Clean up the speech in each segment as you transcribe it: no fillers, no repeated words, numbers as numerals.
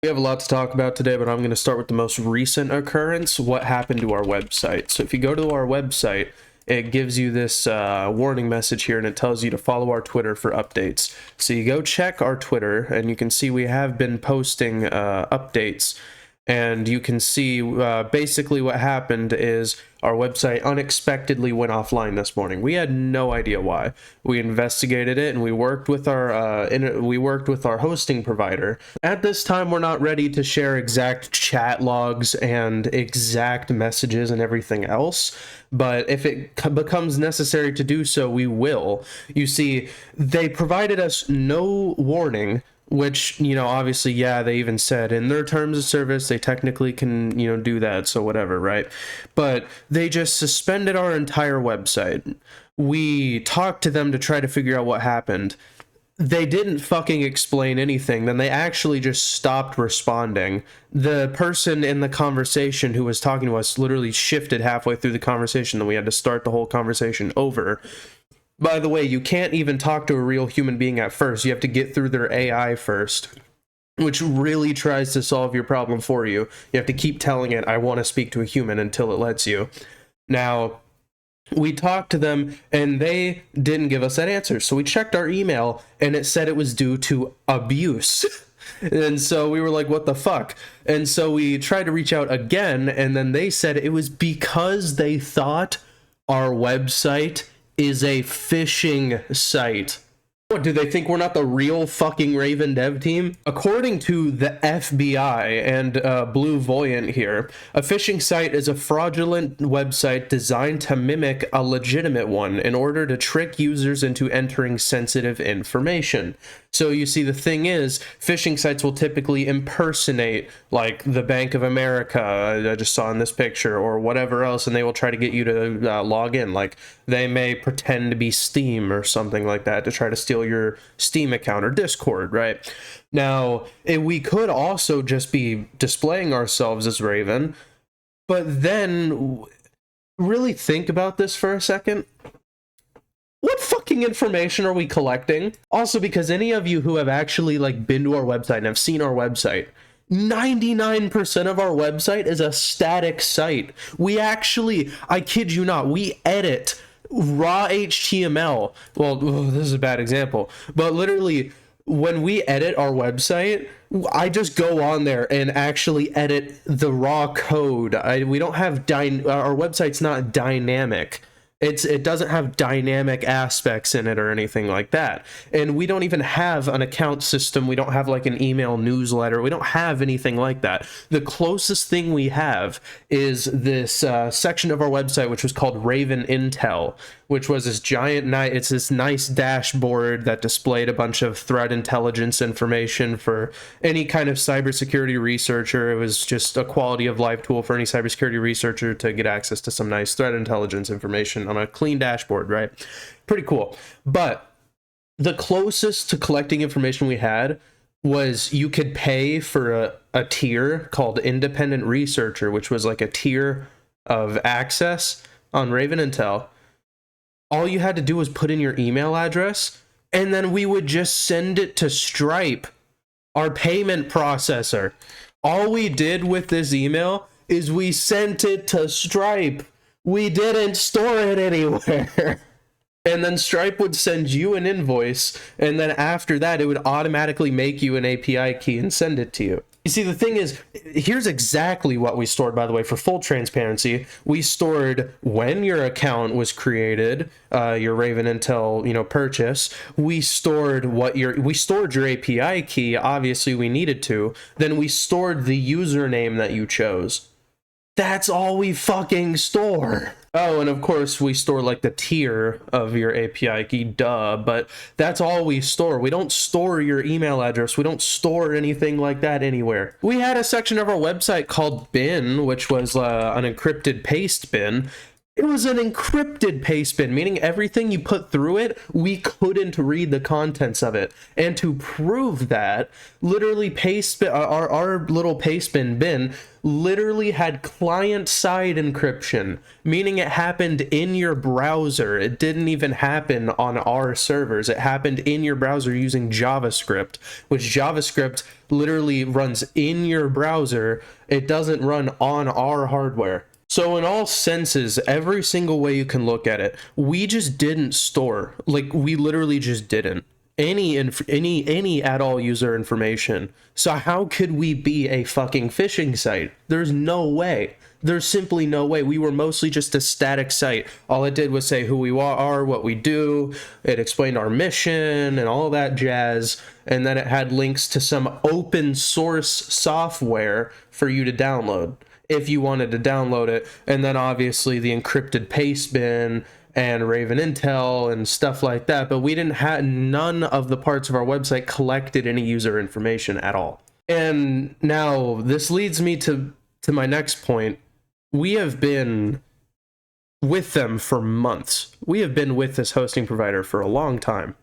We have a lot to talk about today, but I'm going to start with the most recent occurrence, what happened to our website. So if you go to our website, it gives you this warning message here, and it tells you to follow our Twitter for updates. So you go check our Twitter, and you can see we have been posting updates, and you can see basically what happened is our website unexpectedly went offline this morning. We had no idea why. We investigated it, and we worked with our hosting provider. At this time, we're not ready to share exact chat logs and exact messages and everything else, but if it becomes necessary to do so, we will. You see, they provided us no warning, which, you know, obviously, yeah, they even said in their terms of service, they technically can, you know, do that, so whatever, right? But they just suspended our entire website. We talked to them to try to figure out what happened. They didn't fucking explain anything. Then they actually just stopped responding. The person in the conversation who was talking to us literally shifted halfway through the conversation, then we had to start the whole conversation over. By the way, you can't even talk to a real human being at first. You have to get through their AI first, which really tries to solve your problem for you. You have to keep telling it, I want to speak to a human, until it lets you. Now, we talked to them, and they didn't give us that answer. So we checked our email, and it said it was due to abuse. And so we were like, what the fuck? And so we tried to reach out again, and then they said it was because they thought our website is a phishing site. What, do they think we're not the real fucking Raven dev team? According to the FBI and Blue Voyant here, a phishing site is a fraudulent website designed to mimic a legitimate one in order to trick users into entering sensitive information. So you see, the thing is, phishing sites will typically impersonate, like, the Bank of America, I just saw in this picture, or whatever else, and they will try to get you to log in. Like, they may pretend to be Steam or something like that to try to steal your Steam account or Discord, right? Now, we could also just be displaying ourselves as Raven, but then really think about this for a second. What fucking information are we collecting? Also, because any of you who have actually, like, been to our website and have seen our website, 99% of our website is a static site. We actually, I kid you not, we edit raw HTML. Well, this is a bad example, but literally, when we edit our website, I just go on there and actually edit the raw code. We don't have our website's not dynamic. It doesn't have dynamic aspects in it or anything like that. And we don't even have an account system. We don't have like an email newsletter. We don't have anything like that. The closest thing we have is this section of our website, which was called Raven Intel, which was this giant, it's this nice dashboard that displayed a bunch of threat intelligence information for any kind of cybersecurity researcher. It was just a quality of life tool for any cybersecurity researcher to get access to some nice threat intelligence information on a clean dashboard, right? Pretty cool. But the closest to collecting information we had was you could pay for a tier called Independent Researcher, which was like a tier of access on Raven Intel. All you had to do was put in your email address, and then we would just send it to Stripe, our payment processor. All we did with this email is we sent it to Stripe. We didn't store it anywhere. And then Stripe would send you an invoice, and then after that, it would automatically make you an API key and send it to you. You see, the thing is, here's exactly what we stored, by the way, for full transparency. We stored when your account was created, your Raven Intel, purchase. We stored your API key. Obviously, we needed to. Then we stored the username that you chose. That's all we fucking store. Oh, and of course we store like the tier of your API key, duh, but that's all we store. We don't store your email address. We don't store anything like that anywhere. We had a section of our website called bin, which was an encrypted paste bin. It was an encrypted pastebin, meaning everything you put through it, we couldn't read the contents of it. And to prove that, literally our little pastebin bin literally had client-side encryption, meaning it happened in your browser. It didn't even happen on our servers. It happened in your browser using JavaScript, which JavaScript literally runs in your browser. It doesn't run on our hardware. So in all senses, every single way you can look at it, we just didn't store, like we literally just didn't, any at all user information. So how could we be a fucking phishing site? There's no way. There's simply no way. We were mostly just a static site. All it did was say who we are, what we do. It explained our mission and all that jazz. And then it had links to some open source software for you to download if you wanted to download it, and then obviously the encrypted pastebin and Raven Intel and stuff like that, but we didn't have, none of the parts of our website collected any user information at all. And now this leads me to my next point. We have been with them for months. We have been with this hosting provider for a long time.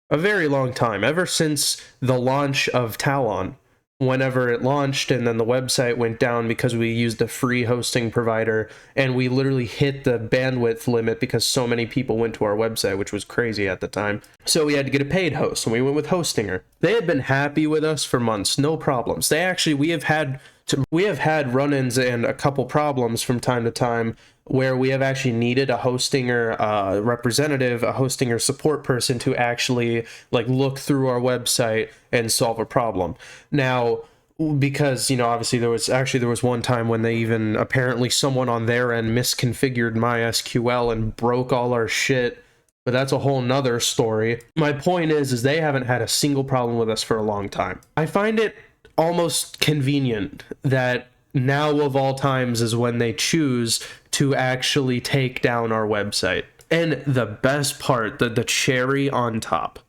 A very long time, ever since the launch of Talon. Whenever it launched, and then the website went down because we used a free hosting provider, and we literally hit the bandwidth limit because so many people went to our website, which was crazy at the time. So we had to get a paid host, and we went with Hostinger. They had been happy with us for months, no problems. We have had run-ins and a couple problems from time to time where we have actually needed a Hostinger representative, a Hostinger support person to actually like look through our website and solve a problem. Now, because, you know, obviously there was one time when they even, apparently someone on their end misconfigured MySQL and broke all our shit, but that's a whole nother story. My point is they haven't had a single problem with us for a long time. I find it almost convenient that now of all times is when they choose to actually take down our website. And the best part, the cherry on top,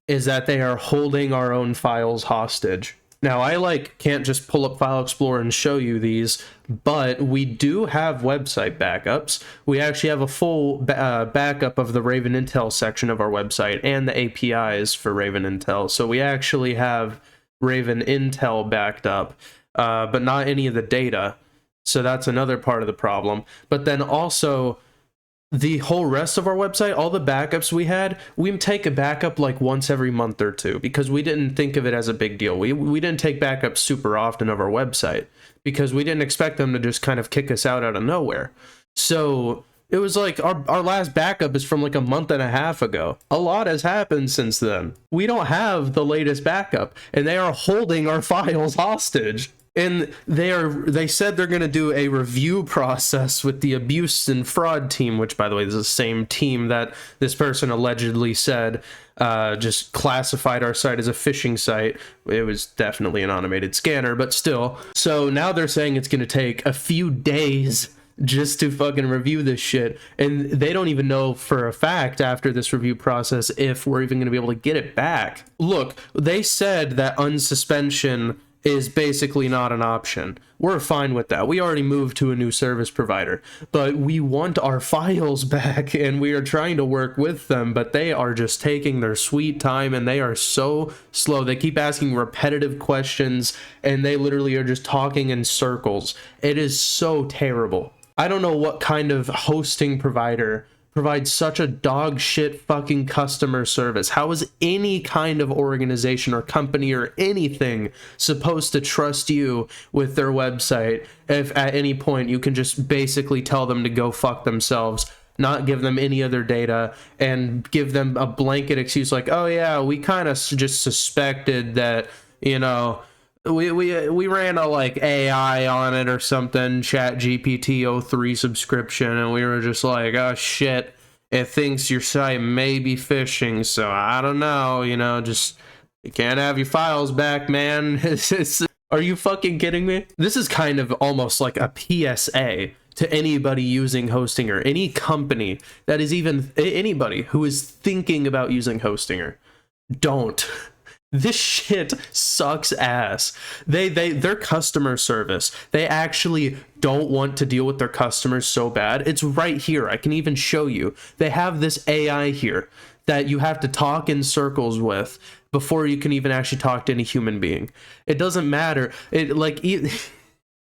is that they are holding our own files hostage. Now, I can't just pull up File Explorer and show you these, but we do have website backups. We actually have a full backup of the Raven Intel section of our website and the APIs for Raven Intel. So we actually have Raven Intel backed up, but not any of the data. So that's another part of the problem. But then also, the whole rest of our website, all the backups we take a backup like once every month or two because we didn't think of it as a big deal. We didn't take backups super often of our website because we didn't expect them to just kind of kick us out of nowhere. So it was like our last backup is from like a month and a half ago. A lot has happened since then. We don't have the latest backup, and they are holding our files hostage. And they said they're going to do a review process with the abuse and fraud team, which, by the way, is the same team that this person allegedly said just classified our site as a phishing site. It was definitely an automated scanner, but still. So now they're saying it's going to take a few days just to fucking review this shit, and they don't even know for a fact after this review process if we're even going to be able to get it back. Look, they said that unsuspension is basically not an option. We're fine with that. We already moved to a new service provider, but we want our files back, and we are trying to work with them, but they are just taking their sweet time, and they are so slow. They keep asking repetitive questions, and they literally are just talking in circles. It is so terrible. I don't know what kind of hosting provider provides such a dog shit fucking customer service. How is any kind of organization or company or anything supposed to trust you with their website if at any point you can just basically tell them to go fuck themselves, not give them any other data, and give them a blanket excuse like, oh yeah, we kind of just suspected that, you know, we ran a AI on it or something, Chat GPT 03 subscription, and we were just like, oh shit, it thinks your site may be phishing, so I don't know, you know, just, you can't have your files back, man. Are you fucking kidding me? This is kind of almost like a PSA to anybody using Hostinger, any company that is even, anybody who is thinking about using Hostinger. Don't. This shit sucks ass. Their customer service, they actually don't want to deal with their customers so bad. It's right here. I can even show you. They have this AI here that you have to talk in circles with before you can even actually talk to any human being. It doesn't matter.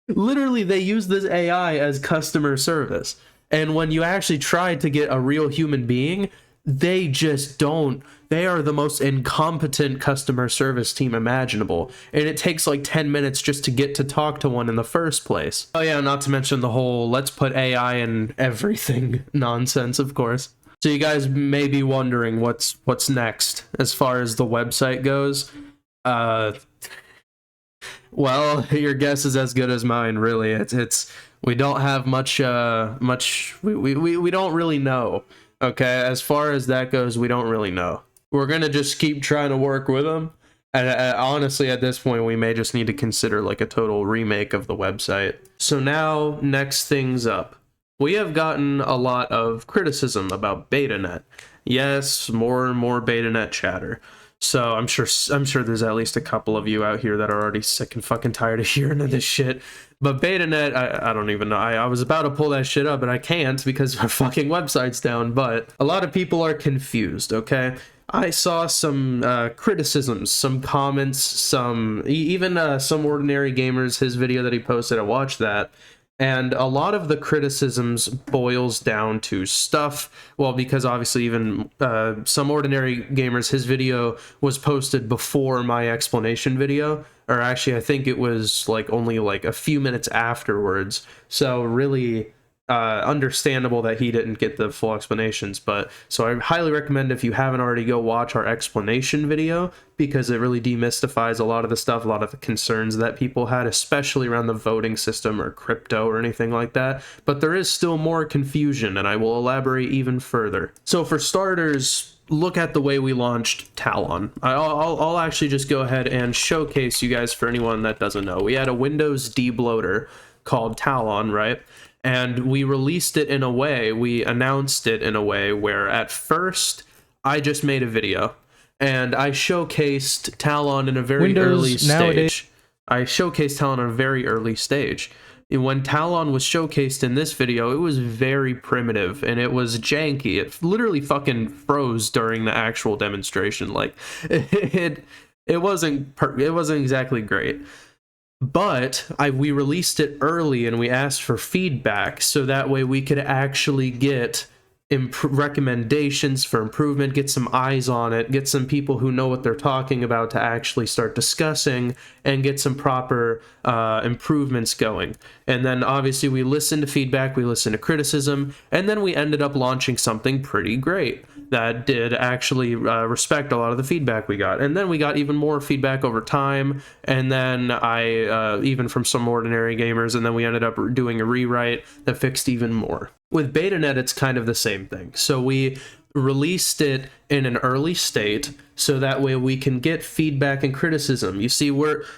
Literally, they use this AI as customer service. And when you actually try to get a real human being, they just don't. They are the most incompetent customer service team imaginable. And it takes like 10 minutes just to get to talk to one in the first place. Oh yeah, not to mention the whole let's put AI in everything nonsense, of course. So you guys may be wondering what's next as far as the website goes. Well, your guess is as good as mine, really. It's we don't have much we don't really know. Okay, as far as that goes, we don't really know. We're gonna just keep trying to work with them, and honestly, at this point, we may just need to consider like a total remake of the website. So now, next things up. We have gotten a lot of criticism about Betanet. Yes, more and more Betanet chatter. So I'm sure there's at least a couple of you out here that are already sick and fucking tired of hearing of this shit. But Betanet, I don't even know. I was about to pull that shit up, but I can't because our fucking website's down. But a lot of people are confused, okay? I saw some criticisms, some comments, even some Ordinary Gamers, his video that he posted, I watched that. And a lot of the criticisms boils down to stuff, well, because obviously even some Ordinary Gamers, his video was posted before my explanation video, or actually I think it was like only like a few minutes afterwards. So really understandable that he didn't get the full explanations. But so I highly recommend, if you haven't already, go watch our explanation video, because it really demystifies a lot of the stuff, a lot of the concerns that people had, especially around the voting system or crypto or anything like that. But there is still more confusion, and I will elaborate even further. So for starters, look at the way we launched Talon. I'll actually just go ahead and showcase you guys for anyone that doesn't know. We had a Windows debloater called Talon, right? And we released it in a way, we announced it in a way where at first I just made a video and I showcased Talon in a very early stage. I showcased Talon in a very early stage. And when Talon was showcased in this video, it was very primitive and it was janky. It literally fucking froze during the actual demonstration. Like it wasn't exactly great. But we released it early and we asked for feedback so that way we could actually get recommendations for improvement, get some eyes on it, get some people who know what they're talking about to actually start discussing and get some proper improvements going. And then obviously we listened to feedback, we listened to criticism, and then we ended up launching something pretty great that did actually respect a lot of the feedback we got. And then we got even more feedback over time, and then even from some Ordinary Gamers, and then we ended up doing a rewrite that fixed even more. With Betanet, it's kind of the same thing. So we released it in an early state so that way we can get feedback and criticism. You see,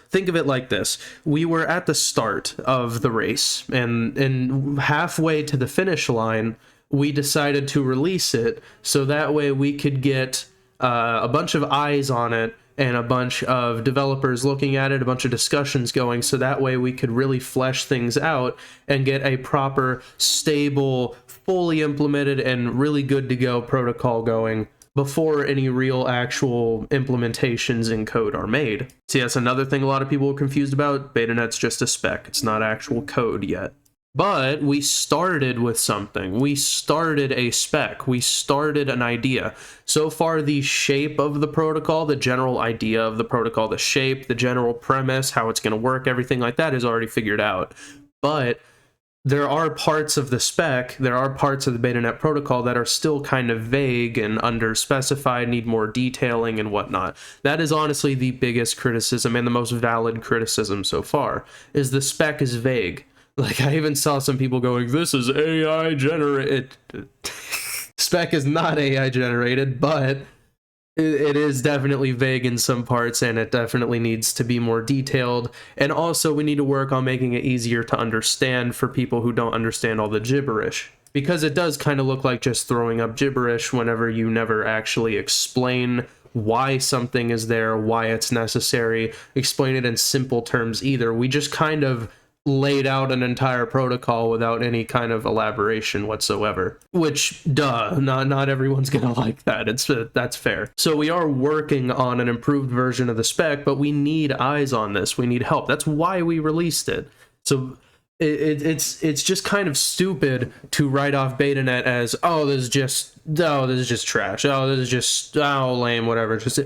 think of it like this. We were at the start of the race, and halfway to the finish line, we decided to release it so that way we could get a bunch of eyes on it and a bunch of developers looking at it, a bunch of discussions going, so that way we could really flesh things out and get a proper, stable, fully implemented, and really good to go protocol going before any real actual implementations in code are made. See, that's another thing a lot of people are confused about. Betanet's just a spec. It's not actual code yet. But we started with something. We started a spec. We started an idea. So far, the shape of the protocol, the general idea of the protocol, the shape, the general premise, how it's going to work, everything like that is already figured out. But there are parts of the spec, there are parts of the Betanet protocol that are still kind of vague and underspecified, need more detailing and whatnot. That is honestly the biggest criticism and the most valid criticism so far, is the spec is vague. Like, I even saw some people going, this is AI generated. Spec is not AI generated, but it is definitely vague in some parts, and it definitely needs to be more detailed. And also, we need to work on making it easier to understand for people who don't understand all the gibberish. Because it does kind of look like just throwing up gibberish whenever you never actually explain why something is there, why it's necessary, explain it in simple terms either. We just kind of laid out an entire protocol without any kind of elaboration whatsoever, which not everyone's gonna like that. That's fair. So we are working on an improved version of the spec, but we need eyes on this. We need help. That's why we released it. So it's just kind of stupid to write off Betanet as, oh, this is just trash, oh, this is just, oh, lame, whatever. Just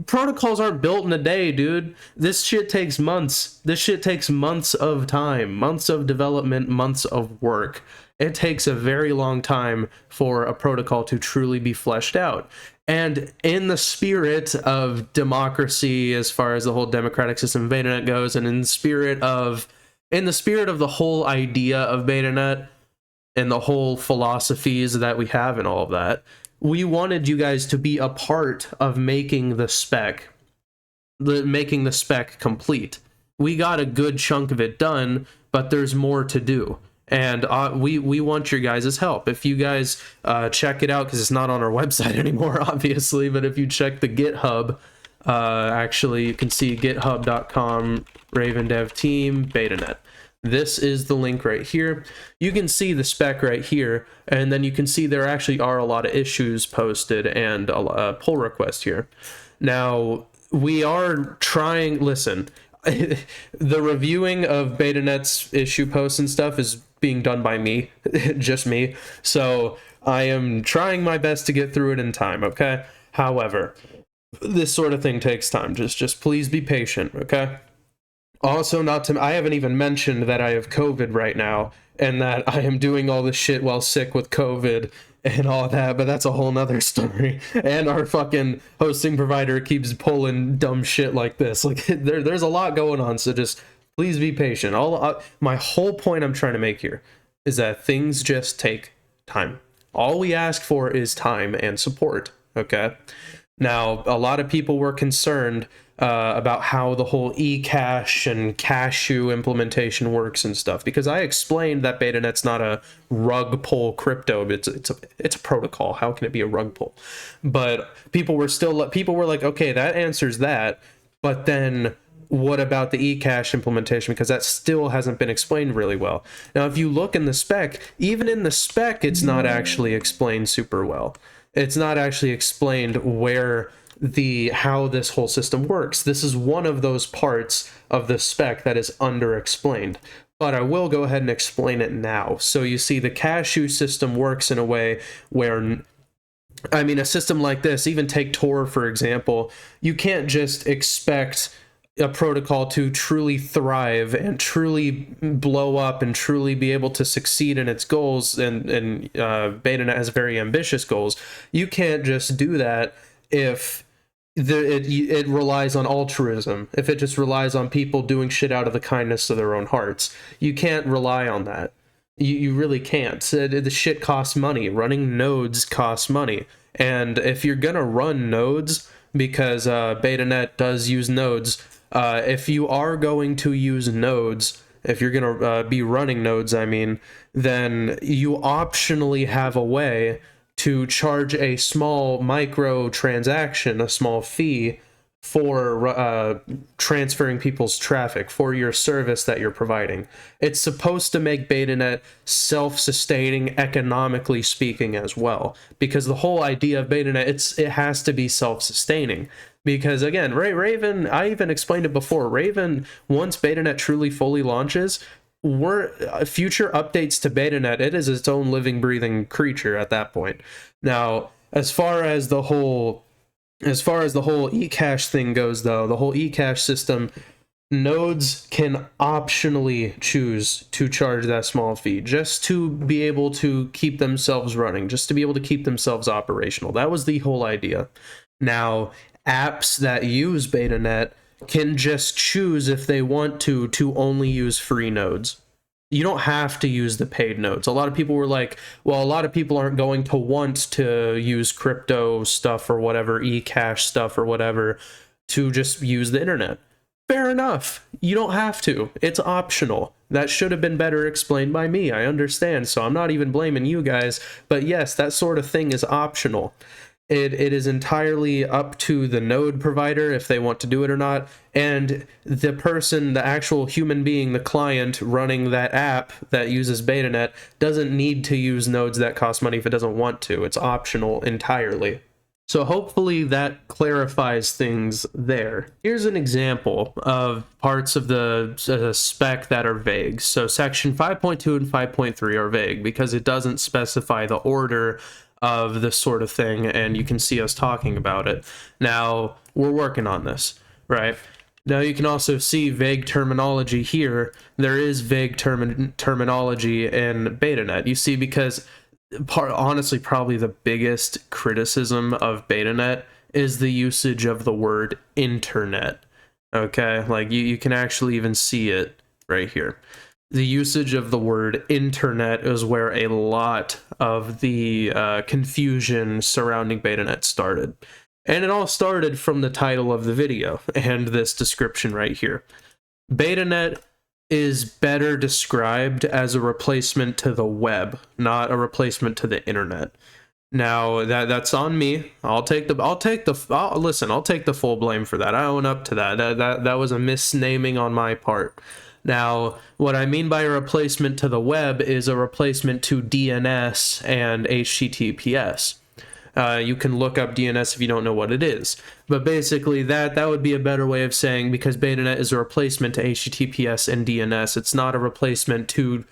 protocols aren't built in a day, dude. This shit takes months. This shit takes months of time, months of development, months of work. It takes a very long time for a protocol to truly be fleshed out. And in the spirit of democracy, as far as the whole democratic system of Betanet goes, and in the spirit of the whole idea of Betanet and the whole philosophies that we have and all of that, we wanted you guys to be a part of making the spec complete. We got a good chunk of it done, but there's more to do. And we want your guys' help. If you guys check it out, because it's not on our website anymore, obviously, but if you check the GitHub, actually, you can see github.com, Raven Dev Team, Betanet. This is the link right here. You can see the spec right here, and then you can see there actually are a lot of issues posted and a pull request here. Now, we are trying, listen, the reviewing of Betanet's issue posts and stuff is being done by me, just me. So I am trying my best to get through it in time, okay? However, this sort of thing takes time. Just please be patient, okay? Also, I haven't even mentioned that I have COVID right now and that I am doing all this shit while sick with COVID and all that, but that's a whole nother story. And our fucking hosting provider keeps pulling dumb shit like this. Like, there's a lot going on, so just please be patient. My whole point I'm trying to make here is that things just take time. All we ask for is time and support, okay? Now, a lot of people were concerned about how the whole eCache and cashew implementation works and stuff, because I explained that Betanet's not a rug pull crypto. It's a protocol. How can it be a rug pull? But people were like, okay, that answers that, but then what about the eCache implementation? Because that still hasn't been explained really well. Now, if you look in the spec, even in the spec, it's not actually explained super well. It's not actually explained how this whole system works. This is one of those parts of the spec that is underexplained, but I will go ahead and explain it now. So you see, the cashew system works in a way where, I mean, a system like this, even take Tor for example, you can't just expect a protocol to truly thrive and truly blow up and truly be able to succeed in its goals, and Betanet has very ambitious goals. You can't just do that if it relies on altruism, if it just relies on people doing shit out of the kindness of their own hearts. You can't rely on that. You really can't. The shit costs money. Running nodes costs money. And if you're gonna run nodes, because Betanet does use nodes, if you are going to use nodes, if you're gonna be running nodes, I mean, then you optionally have a way to charge a small micro transaction, a small fee, for transferring people's traffic for your service that you're providing. It's supposed to make Betanet self-sustaining, economically speaking, as well, because the whole idea of Betanet, it has to be self-sustaining. Because again, Raven, I even explained it before, Raven, once Betanet truly fully launches, future updates to Betanet, it is its own living, breathing creature at that point. Now, as far as the whole eCache thing goes, though, the whole eCache system, nodes can optionally choose to charge that small fee just to be able to keep themselves running, just to be able to keep themselves operational. That was the whole idea. Now, apps that use Betanet can just choose, if they want to only use free nodes. You don't have to use the paid nodes. A lot of people were like, well, a lot of people aren't going to want to use crypto stuff or whatever, eCache stuff or whatever, to just use the internet. Fair enough. You don't have to. It's optional. That should have been better explained by me. I understand, so I'm not even blaming you guys. But yes, that sort of thing is optional. It is entirely up to the node provider if they want to do it or not, and the person, the actual human being, the client running that app that uses Betanet doesn't need to use nodes that cost money if it doesn't want to. It's optional entirely. So hopefully that clarifies things there. Here's an example of parts of the spec that are vague. So section 5.2 and 5.3 are vague because it doesn't specify the order of this sort of thing, and you can see us talking about it. Now, we're working on this, right? Now you can also see vague terminology here. There is vague terminology in Betanet. You see, because honestly, probably the biggest criticism of Betanet is the usage of the word internet. Okay, like you can actually even see it right here. The usage of the word internet is where a lot of the confusion surrounding Betanet started. And it all started from the title of the video and this description right here. Betanet is better described as a replacement to the web, not a replacement to the internet. Now that's on me. I'll take the full blame for that. I own up to that. That was a misnaming on my part. Now, what I mean by a replacement to the web is a replacement to DNS and HTTPS. You can look up DNS if you don't know what it is. But basically, that would be a better way of saying, because Betanet is a replacement to HTTPS and DNS. It's not a replacement to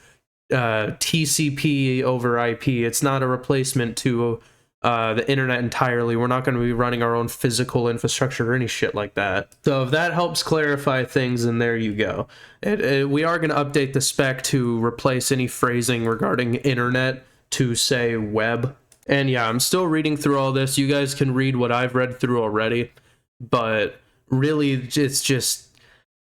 TCP over IP. It's not a replacement to the internet entirely. We're not going to be running our own physical infrastructure or any shit like that. So if that helps clarify things, then there you go. We are going to update the spec to replace any phrasing regarding internet to say web. And yeah, I'm still reading through all this. You guys can read what I've read through already, but really it's just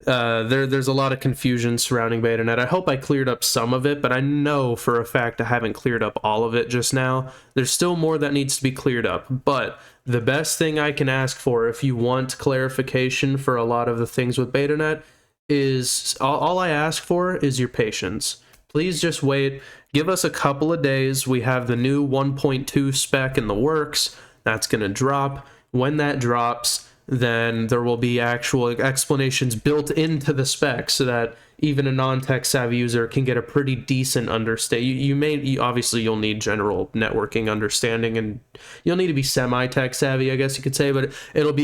there's a lot of confusion surrounding Betanet. I hope I cleared up some of it, but I know for a fact I haven't cleared up all of it just now. There's still more that needs to be cleared up, but the best thing I can ask for if you want clarification for a lot of the things with Betanet is, all I ask for is your patience. Please just wait. Give us a couple of days. We have the new 1.2 spec in the works. That's going to drop. When that drops, then there will be actual explanations built into the spec so that even a non-tech savvy user can get a pretty decent understanding. Obviously you'll need general networking understanding, and you'll need to be semi-tech savvy, I guess you could say, but it'll be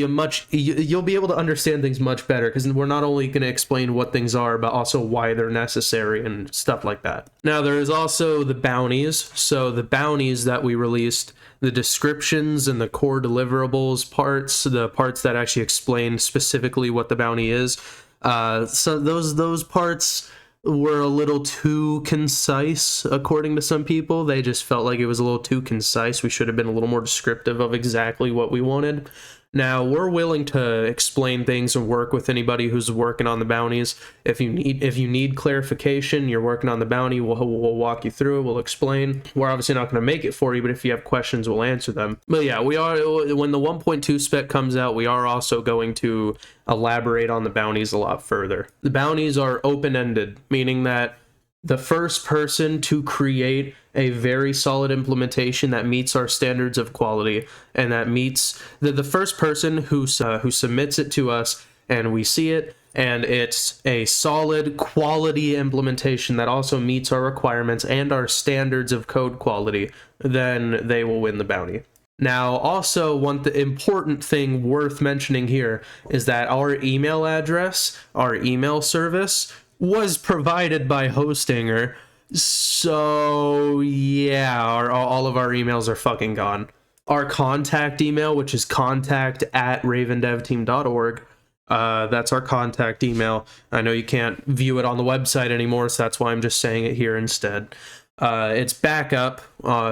you'll be able to understand things much better, because we're not only going to explain what things are, but also why they're necessary and stuff like that. Now, there is also the bounties. So the bounties that we released, the descriptions and the core deliverables parts, the parts that actually explain specifically what the bounty is, so those parts were a little too concise, according to some people. They just felt like it was a little too concise. We should have been a little more descriptive of exactly what we wanted. Now, we're willing to explain things and work with anybody who's working on the bounties. If you need clarification, you're working on the bounty, we'll walk you through it, we'll explain. We're obviously not going to make it for you, but if you have questions, we'll answer them. But yeah, when the 1.2 spec comes out, we are also going to elaborate on the bounties a lot further. The bounties are open-ended, meaning that the first person to create a very solid implementation that meets our standards of quality, and that meets the first person who submits it to us and we see it, and it's a solid quality implementation that also meets our requirements and our standards of code quality, then they will win the bounty. Now, also, the important thing worth mentioning here is that our email address, our email service, was provided by Hostinger. So yeah, all of our emails are fucking gone. Our contact email, which is contact@ravendevteam.org, that's our contact email. I know you can't view it on the website anymore, so that's why I'm just saying it here instead. It's back up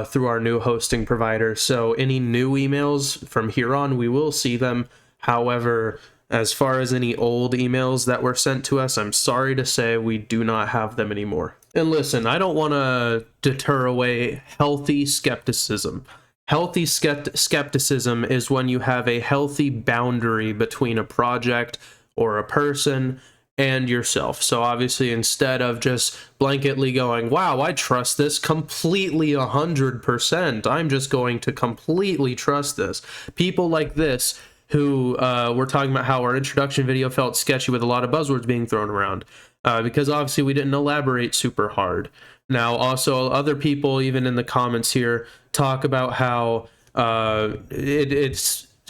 through our new hosting provider, so any new emails from here on, we will see them. However, as far as any old emails that were sent to us, I'm sorry to say we do not have them anymore. And listen, I don't want to deter away healthy skepticism. Healthy skepticism is when you have a healthy boundary between a project or a person and yourself. So obviously, instead of just blanketly going, wow, I trust this completely 100%, I'm just going to completely trust this. People like this who were talking about how our introduction video felt sketchy with a lot of buzzwords being thrown around, because obviously we didn't elaborate super hard. Now, also, other people, even in the comments here, talk about how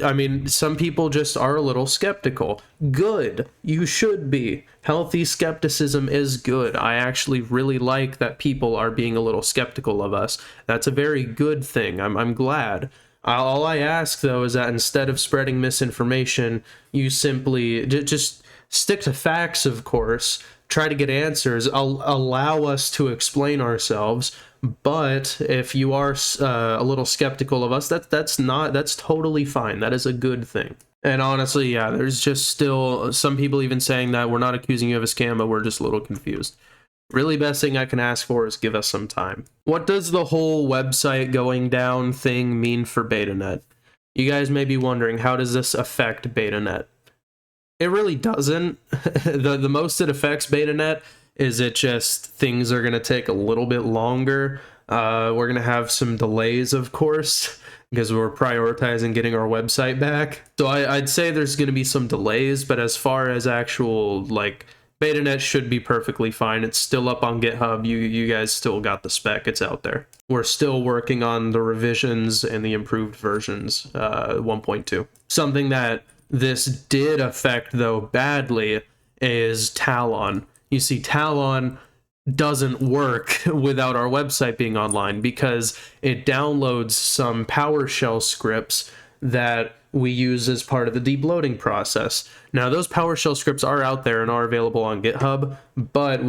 I mean, some people just are a little skeptical. Good. You should be. Healthy skepticism is good. I actually really like that people are being a little skeptical of us. That's a very good thing. I'm glad. All I ask, though, is that instead of spreading misinformation, you simply just stick to facts, of course. Try to get answers. Allow us to explain ourselves. But if you are a little skeptical of us, that's totally fine. That is a good thing. And honestly, yeah, there's just still some people even saying that we're not accusing you of a scam, but we're just a little confused. Really, best thing I can ask for is give us some time. What does the whole website going down thing mean for Betanet? You guys may be wondering, how does this affect Betanet? It really doesn't. The most it affects Betanet is it just things are going to take a little bit longer. We're going to have some delays, of course, because we're prioritizing getting our website back. So I'd say there's going to be some delays, but as far as actual, like, Betanet should be perfectly fine. It's still up on GitHub. You guys still got the spec. It's out there. We're still working on the revisions and the improved versions, 1.2. Something that this did affect, though, badly is Talon. You see, Talon doesn't work without our website being online because it downloads some PowerShell scripts that we use as part of the deep loading process. Now, those PowerShell scripts are out there and are available on GitHub, but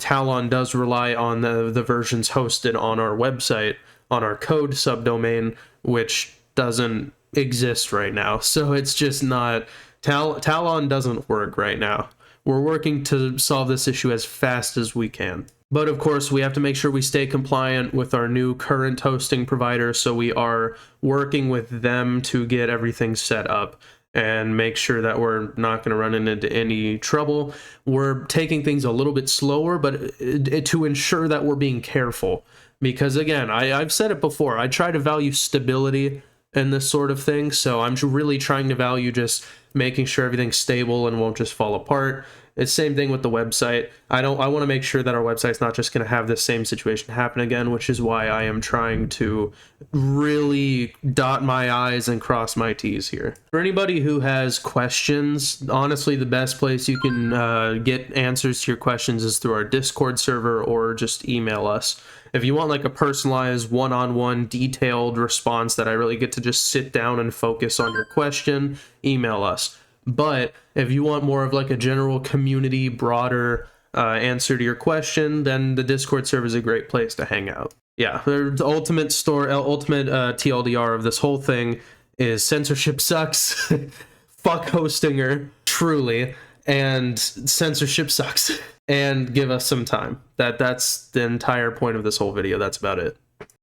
Talon does rely on the versions hosted on our website, on our code subdomain, which doesn't exist right now. So it's just not... Talon doesn't work right now. We're working to solve this issue as fast as we can. But of course, we have to make sure we stay compliant with our new current hosting provider, so we are working with them to get everything set up and make sure that we're not going to run into any trouble. We're taking things a little bit slower, but to ensure that we're being careful. Because again, I've said it before, I try to value stability in this sort of thing, so I'm really trying to value just making sure everything's stable and won't just fall apart. It's same thing with the website. I want to make sure that our website's not just going to have this same situation happen again, which is why I am trying to really dot my I's and cross my T's here. For anybody who has questions, honestly, the best place you can get answers to your questions is through our Discord server or just email us. If you want like a personalized one-on-one detailed response that I really get to just sit down and focus on your question, email us. But if you want more of like a general community, broader answer to your question, then the Discord server is a great place to hang out. Yeah, the ultimate TLDR of this whole thing is censorship sucks, fuck hostinger, truly, and censorship sucks. And give us some time. That's the entire point of this whole video. That's about it.